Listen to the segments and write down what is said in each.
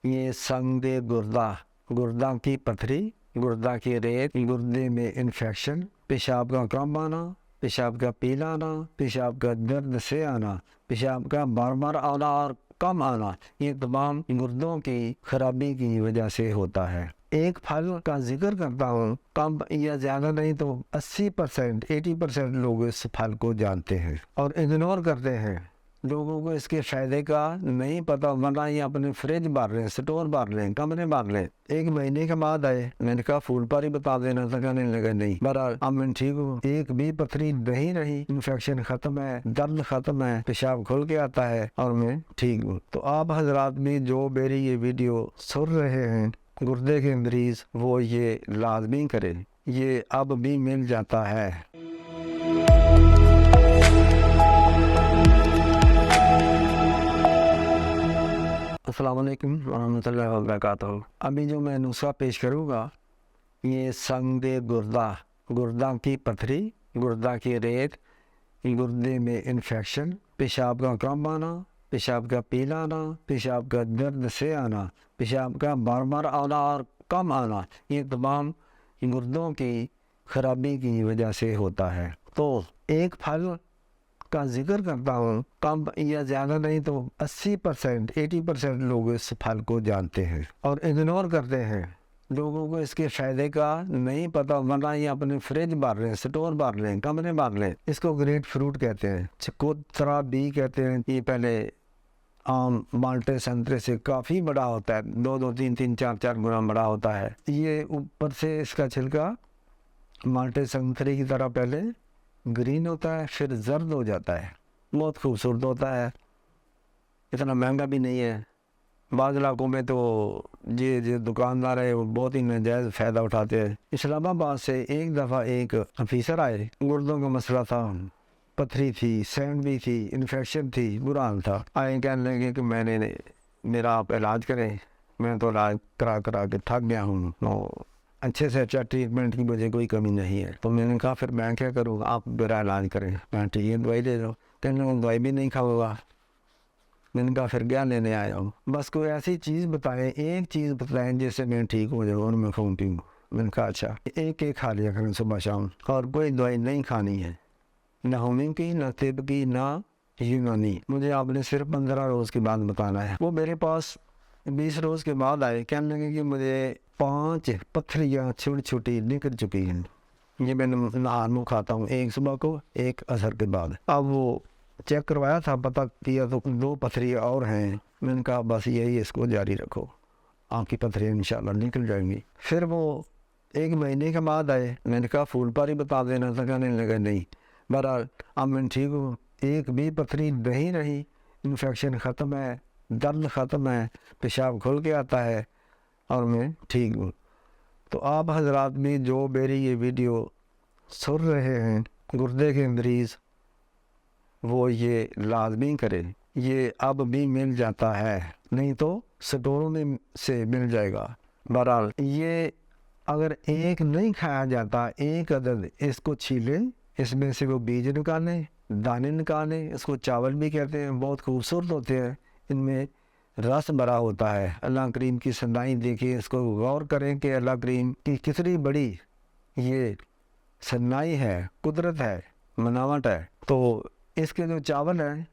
یہ سنگ گردہ، گردہ کی پتھری، گردہ کی ریت، گردے میں انفیکشن، پیشاب کا کم آنا، پیشاب کا پیلا آنا، پیشاب کا درد سے آنا، پیشاب کا بار بار آنا اور کم آنا، یہ تمام گردوں کی خرابی کی وجہ سے ہوتا ہے۔ ایک پھل کا ذکر کرتا ہوں، کم یا زیادہ نہیں تو 80%، 80% لوگ اس پھل کو جانتے ہیں اور اگنور کرتے ہیں۔ لوگوں کو اس کے فائدے کا نہیں پتہ، ورنہ یہ اپنے فریج بھر لیں، سٹور بھر لیں، کمرے بھر لیں۔ ایک مہینے کے بعد آئے، میں نے کہا پھول پر ہی بتا دینا تھا، کہنے لگا نہیں۔ بہرحال اب میں ٹھیک ہوں، ایک بھی پتھری نہیں رہی، انفیکشن ختم ہے، درد ختم ہے، پیشاب کھل کے آتا ہے اور میں ٹھیک ہوں۔ تو آپ حضرات بھی جو میری یہ ویڈیو سن رہے ہیں، گردے کے مریض، وہ یہ لازمی کریں، یہ اب بھی مل جاتا ہے۔ السلام علیکم ورحمۃ اللہ وبرکاتہ۔ ابھی جو میں نسخہ پیش کروں گا، یہ سنگ گردہ، گردہ کی پتھری، گردہ کی ریت، گردے میں انفیکشن، پیشاب کا کم آنا، پیشاب کا پیلا آنا، پیشاب کا درد سے آنا، پیشاب کا بار بار آنا اور کم آنا، یہ تمام گردوں کی خرابی کی وجہ سے ہوتا ہے۔ تو ایک پھل کا ذکر کرتا ہوں، کم یا زیادہ نہیں تو 80%، 80% لوگ اس پھل کو جانتے ہیں اور اگنور کرتے ہیں۔ لوگوں کو اس کے فائدے کا نہیں پتہ، ورنہ یہ اپنے فریج بھر لیں، سٹور بھر لیں، کمرے بھر لیں۔ اس کو گریٹ فروٹ کہتے ہیں، چکوترا بھی کہتے ہیں۔ یہ پہلے عام مالٹے سنترے سے کافی بڑا ہوتا ہے، 2 3 4 گنا بڑا ہوتا ہے۔ یہ اوپر سے اس کا چھلکا مالٹے سنترے کی طرح پہلے گرین ہوتا ہے، پھر زرد ہو جاتا ہے، بہت خوبصورت ہوتا ہے، اتنا مہنگا بھی نہیں ہے۔ بعض علاقوں میں تو جو دکاندار ہے وہ بہت ہی ناجائز فائدہ اٹھاتے ہیں۔ اسلام آباد سے ایک دفعہ ایک آفیسر آئے، گردوں کا مسئلہ تھا، پتھری تھی، سینڈ بھی تھی، انفیکشن تھی، برا حال تھا۔ آئے کہنے لگے کہ میرا آپ علاج کریں، میں تو علاج کرا کے تھک گیا ہوں، اچھے سے اچھا ٹریٹمنٹ کی مجھے کوئی کمی نہیں ہے۔ تو میں نے کہا پھر میں کیا کروں، آپ میرا علاج کریں۔ میں ٹھیک ہے، دوائی دے دو۔ کہنے لگا دوائی بھی نہیں کھاؤ گا۔ میں نے کہا پھر کیا لینے آیا ہوں؟ بس کوئی ایسی چیز بتائیں، ایک چیز بتائیں جس سے میں ٹھیک ہو جاؤں اور میں کھاؤں پیوں۔ میں نے کہا اچھا، ایک کھا لیا کریں صبح شام، اور کوئی دوائی نہیں کھانی ہے، نہ ہومنگ کی، نہ طب کی، نہ یونانی۔ مجھے آپ نے صرف 15 روز کے بعد بتانا ہے۔ وہ میرے پاس 20 روز کے بعد آئے، کہنے لگے کہ مجھے 5 پتھریاں چھوٹی چھوٹی نکل چکی ہیں۔ یہ میں نہار منہ کھاتا ہوں، ایک صبح کو، ایک عصر کے بعد۔ اب وہ چیک کروایا تھا، پتہ کیا تو 2 پتھریاں اور ہیں۔ میں نے کہا بس یہی، اس کو جاری رکھو، آپ کی پتھریاں انشاءاللہ نکل جائیں گی۔ پھر وہ ایک مہینے کے بعد آئے، میں نے کہا پھول پر ہی بتا دینا تھا، کہنے لگا نہیں۔ بہرحال اب میں ٹھیک ہوں، ایک بھی پتھری نہیں رہی، انفیکشن ختم ہے، درد ختم ہے، پیشاب کھل کے آتا ہے اور میں ٹھیک ہوں۔ تو آپ حضرات بھی جو میری یہ ویڈیو سن رہے ہیں، گردے کے مریض، وہ یہ لازمی کریں، یہ اب بھی مل جاتا ہے، نہیں تو سٹوروں میں سے مل جائے گا۔ بہرحال یہ اگر ایک نہیں کھایا جاتا، ایک عدد اس کو چھیلیں، اس میں سے وہ بیج نکالیں، دانے نکالیں، اس کو چاول بھی کہتے ہیں، بہت خوبصورت ہوتے ہیں، ان میں رس بھرا ہوتا ہے۔ اللہ کریم کی صنائی دیکھیں، اس کو غور کریں کہ اللہ کریم کی کتنی بڑی یہ صنائی ہے، قدرت ہے، بناوٹ ہے۔ تو اس کے جو چاول ہیں،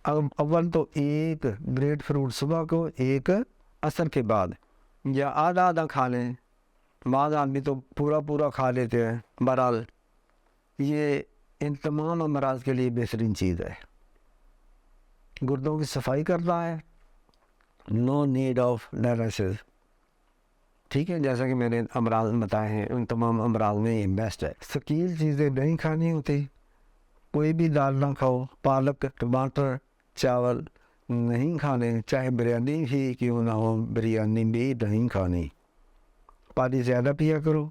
اول تو ایک گریٹ فروٹ صبح کو، ایک عصر کے بعد، یا آدھا آدھا کھا لیں، بعض آدمی تو پورا کھا لیتے ہیں۔ بہرحال یہ ان تمام امراض کے لیے بہترین چیز ہے، گردوں کی صفائی کرتا ہے، نو نیڈ آف ڈائلسس، ٹھیک ہے، جیسا کہ میں نے امراض بتائے ہیں، ان تمام امراض میں یہ بیسٹ ہے۔ ثقیل چیزیں نہیں کھانی ہوتی، کوئی بھی دال نہ کھاؤ، پالک، ٹماٹر، چاول نہیں کھانے، چاہے بریانی ہی کیوں نہ ہو، بریانی بھی نہیں کھانی۔ پانی زیادہ پیا کرو،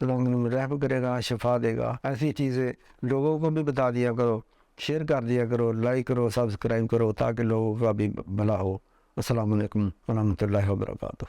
اللہ رحم کرے گا، شفا دے گا۔ ایسی چیزیں لوگوں کو بھی بتا دیا کرو، شیئر کر دیا کرو، لائک کرو، سبسکرائب کرو، تاکہ لوگوں کا بھی بھلا ہو۔ السلام علیکم ورحمۃ اللہ وبرکاتہ۔